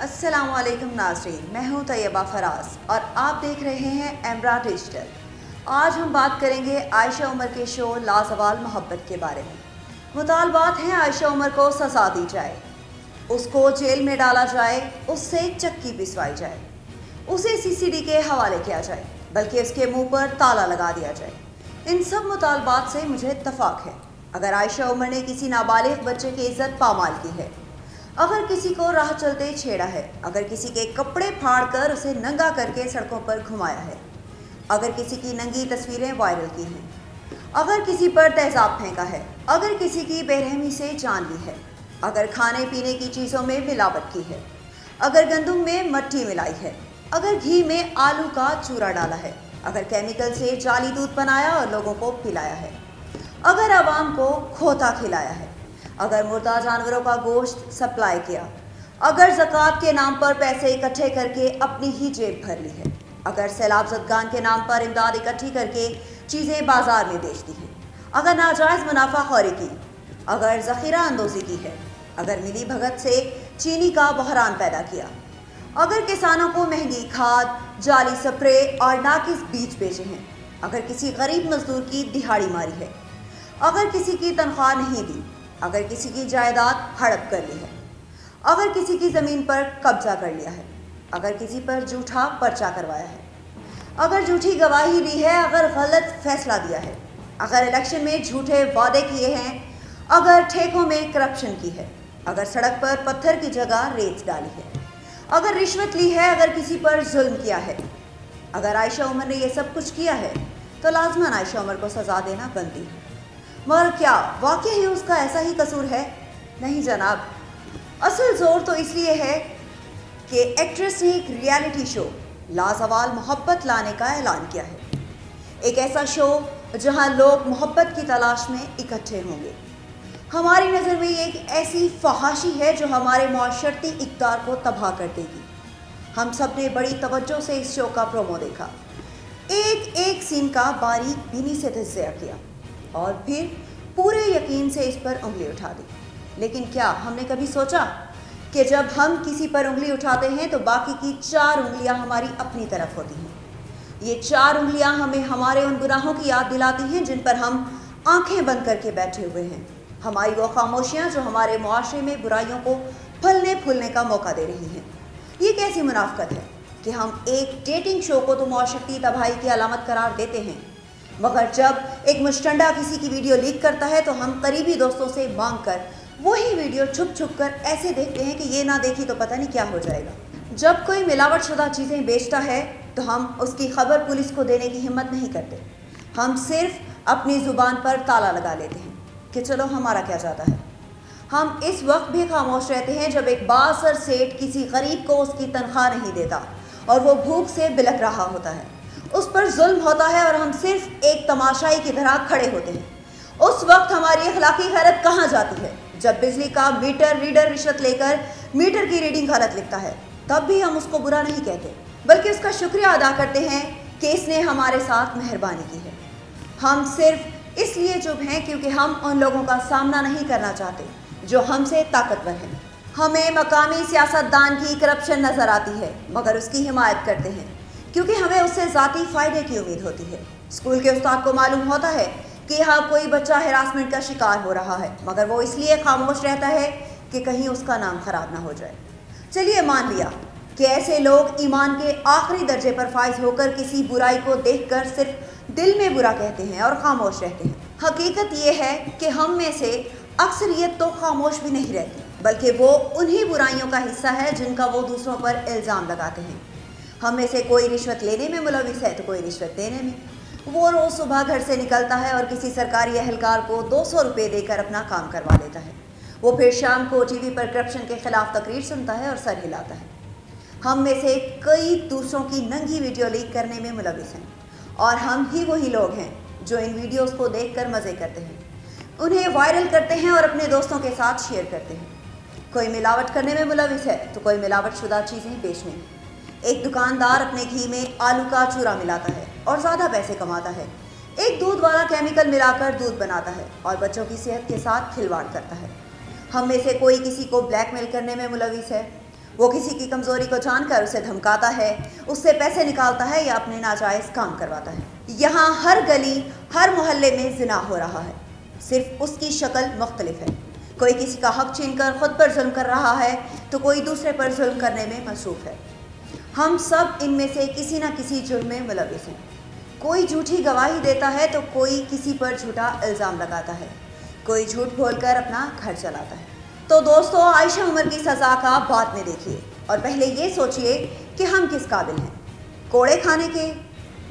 अस्सलाम वालेकुम नाज़रीन, मैं हूं तैयबा फराज और आप देख रहे हैं एमरा डिजिटल। आज हम बात करेंगे आयशा उमर के शो लाज़वाल मोहब्बत के बारे में। मुतालबात हैं आयशा उमर को सज़ा दी जाए, उसको जेल में डाला जाए, उससे चक्की पिसवाई जाए, उसे सीसीडी के हवाले किया जाए, बल्कि उसके मुंह पर ताला लगा दिया जाए। इन सब मुतालबात से मुझे इत्तफाक है। अगर आयशा उमर ने किसी नाबालिग बच्चे की इज्जत पामाल की है, अगर किसी को राह चलते छेड़ा है, अगर किसी के कपड़े फाड़ कर उसे नंगा करके सड़कों पर घुमाया है, अगर किसी की नंगी तस्वीरें वायरल की हैं, अगर किसी पर तेज़ाब फेंका है, अगर किसी की बेरहमी से जान ली है, अगर खाने पीने की चीज़ों में मिलावट की है, अगर गंदम में मट्टी मिलाई है, अगर घी में आलू का चूरा डाला है, अगर केमिकल से जाली दूध बनाया और लोगों को पिलाया है, अगर आवाम को खोता खिलाया है, अगर मुर्दा जानवरों का गोश्त सप्लाई किया, अगर ज़कात के नाम पर पैसे इकट्ठे करके अपनी ही जेब भर ली है, अगर सैलाब ज़दगान के नाम पर इमदाद इकट्ठी करके चीज़ें बाजार में बेच दी हैं, अगर नाजायज़ मुनाफाखोरी की, अगर ज़ख़ीरा अंदोज़ी की है, अगर मिली भगत से चीनी का बहरान पैदा किया, अगर किसानों को महंगी खाद, जाली स्प्रे और नाकिस बीज बेचे हैं, अगर किसी गरीब मजदूर की दिहाड़ी मारी है, अगर किसी की तनख्वाह नहीं दी, अगर किसी की जायदाद हड़प कर ली है, अगर किसी की ज़मीन पर कब्जा कर लिया है, अगर किसी पर झूठा पर्चा करवाया है, अगर झूठी गवाही दी है, अगर गलत फैसला दिया है, अगर इलेक्शन में झूठे वादे किए हैं, अगर ठेकों में करप्शन की है, अगर सड़क पर पत्थर की जगह रेत डाली है, अगर रिश्वत ली है, अगर किसी पर जुल्म किया है, अगर आयशा उमर ने ये सब कुछ किया है तो लाजमन आयशा उमर को सज़ा देना बनती है। मगर क्या वाकई ही उसका ऐसा ही कसूर है? नहीं जनाब, असल ज़ोर तो इसलिए है कि एक्ट्रेस ने एक रियलिटी शो लाज़वाल मोहब्बत लाने का ऐलान किया है। एक ऐसा शो जहां लोग मोहब्बत की तलाश में इकट्ठे होंगे। हमारी नज़र में ये एक ऐसी फहाशी है जो हमारे मुआशरती इक़्तिदार को तबाह कर देगी। हम सब ने बड़ी तवज्जो से इस शो का प्रोमो देखा, एक एक सीन का बारीक बीनी से तज्ज़िया किया और फिर पूरे यकीन से इस पर उंगली उठा दी। लेकिन क्या हमने कभी सोचा कि जब हम किसी पर उंगली उठाते हैं तो बाकी की 4 उंगलियां हमारी अपनी तरफ होती हैं। ये 4 उंगलियां हमें हमारे उन गुनाहों की याद दिलाती हैं जिन पर हम आंखें बंद करके बैठे हुए हैं, हमारी वो खामोशियाँ जो हमारे मुआशरे में बुराइयों को फलने फूलने का मौका दे रही हैं। ये कैसी मुनाफ़कत है कि हम एक डेटिंग शो को तो मुआशरती तबाही की अलामत करार देते हैं, मगर जब एक मुश्तंडा किसी की वीडियो लीक करता है तो हम करीबी दोस्तों से मांग कर वही वीडियो छुप छुप कर ऐसे देखते हैं कि ये ना देखी तो पता नहीं क्या हो जाएगा। जब कोई मिलावट शुदा चीज़ें बेचता है तो हम उसकी खबर पुलिस को देने की हिम्मत नहीं करते। हम सिर्फ अपनी ज़ुबान पर ताला लगा लेते हैं कि चलो हमारा क्या जाता है। हम इस वक्त भी खामोश रहते हैं जब एक बासर सेठ किसी गरीब को उसकी तनख्वाह नहीं देता और वो भूख से बिलख रहा होता है, उस पर जुल्म होता है और हम सिर्फ एक तमाशाई की तरह खड़े होते हैं। उस वक्त हमारी अखलाकी हैरत कहाँ जाती है? जब बिजली का मीटर रीडर रिश्वत लेकर मीटर की रीडिंग गलत लिखता है, तब भी हम उसको बुरा नहीं कहते, बल्कि उसका शुक्रिया अदा करते हैं कि इसने हमारे साथ मेहरबानी की है। हम सिर्फ इसलिए चुप हैं क्योंकि हम उन लोगों का सामना नहीं करना चाहते जो हमसे ताकतवर हैं। हमें मकामी सियासतदान की करप्शन नज़र आती है मगर उसकी हिमायत करते हैं क्योंकि हमें उससे ज़ाती फ़ायदे की उम्मीद होती है। स्कूल के उस्ताद को मालूम होता है कि यहाँ कोई बच्चा हिरासमेंट का शिकार हो रहा है, मगर वो इसलिए खामोश रहता है कि कहीं उसका नाम ख़राब ना हो जाए। चलिए मान लिया कि ऐसे लोग ईमान के आखिरी दर्जे पर फाइज होकर किसी बुराई को देखकर सिर्फ दिल में बुरा कहते हैं और खामोश रहते हैं। हकीकत ये है कि हम में से अक्सरियत तो खामोश भी नहीं रहती, बल्कि वो उन्हीं बुराइयों का हिस्सा है जिनका वो दूसरों पर इल्ज़ाम लगाते हैं। हम में से कोई रिश्वत लेने में मुलविस है तो कोई रिश्वत देने में। वो रोज़ सुबह घर से निकलता है और किसी सरकारी अहलकार को 200 रुपये देकर अपना काम करवा लेता है। वो फिर शाम को टीवी पर करप्शन के खिलाफ तकरीर सुनता है और सर हिलाता है। हम में से कई दूसरों की नंगी वीडियो लीक करने में मुलविस हैं और हम ही वही लोग हैं जो इन वीडियोज़ को देख कर मज़े करते हैं, उन्हें वायरल करते हैं और अपने दोस्तों के साथ शेयर करते हैं। कोई मिलावट करने में मुलविस है तो कोई मिलावट शुदा चीज़ें बेचने में। एक दुकानदार अपने घी में आलू का चूरा मिलाता है और ज़्यादा पैसे कमाता है। एक दूध वाला केमिकल मिलाकर दूध बनाता है और बच्चों की सेहत के साथ खिलवाड़ करता है। हम में से कोई किसी को ब्लैकमेल करने में मुलविस है, वो किसी की कमज़ोरी को जानकर उसे धमकाता है, उससे पैसे निकालता है या अपने नाजायज़ काम करवाता है। यहाँ हर गली, हर मोहल्ले में ज़िना हो रहा है, सिर्फ उसकी शक्ल मुख्तलिफ है। कोई किसी का हक छीनकर खुद पर जुल्म कर रहा है तो कोई दूसरे पर जुल्म करने में मसरूफ़ है। हम सब इनमें से किसी न किसी जुर्म में मुलविस हैं। कोई झूठी गवाही देता है तो कोई किसी पर झूठा इल्ज़ाम लगाता है, कोई झूठ बोलकर अपना घर चलाता है। तो दोस्तों, आयशा उमर की सज़ा का बाद में देखिए और पहले ये सोचिए कि हम किस काबिल हैं, कोड़े खाने के,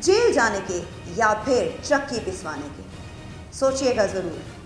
जेल जाने के या फिर चक्की पिसवाने के। सोचिएगा ज़रूर।